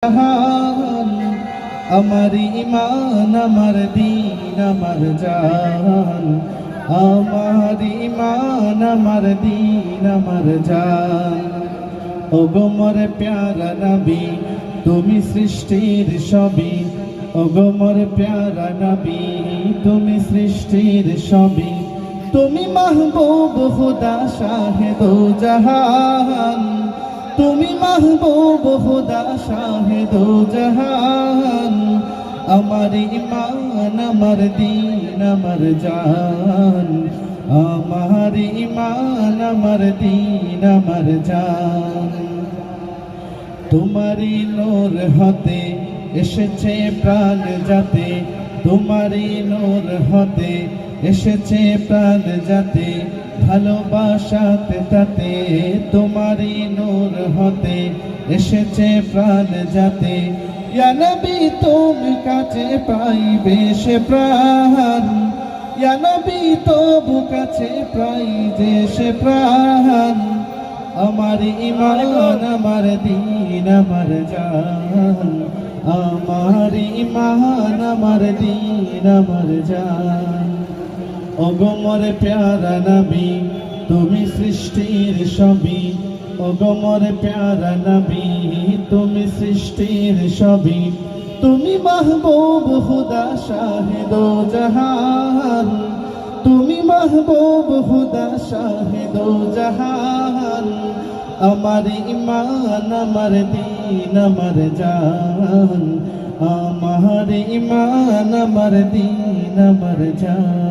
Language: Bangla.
জাহান আমার ঈমান আমার দীন আমার জান আমার ঈমান আমার দীন আমার জান ওগো মোর প্যারা নবী তুমি সৃষ্টির সবই ওগো মোর প্যারা নবী তুমি সৃষ্টির সবই তুমি মাহবুব খুদা শাহেদো জাহান তুমি মাহবুব খুদা শাহেদো জাহান আমার ঈমান আমার দীন আমার জান আমার ঈমান আমার দীন আমার জান তোমারি নূর হতে এসেছে প্রাণ যাতে তোমারি নূর হতে এসেছে প্রাণ যাতে ভালোবাসাতে তাতে তোমারি নূর হতে এসেছে প্রাণ যাতে ইয়া নবী তুমি কাছে পাইবে সে প্রাণ ইয়া নবী তবু কাছে পাইবে সে প্রাণ আমার ঈমান আমার দীন আমার জান আমার ঈমান আমার দীন আমার জান ওগো মোর প্যারা নবী তুমি সৃষ্টির সবই ওগো মোর প্যারা নবী তুমি সৃষ্টির সবই তুমি মাহবুব খুদা শাহেদো জাহান তুমি মাহবুব খুদা শাহেদো জাহান আমার ঈমান আমার দীন আমার জান আমার ঈমান আমার দীন আমার জান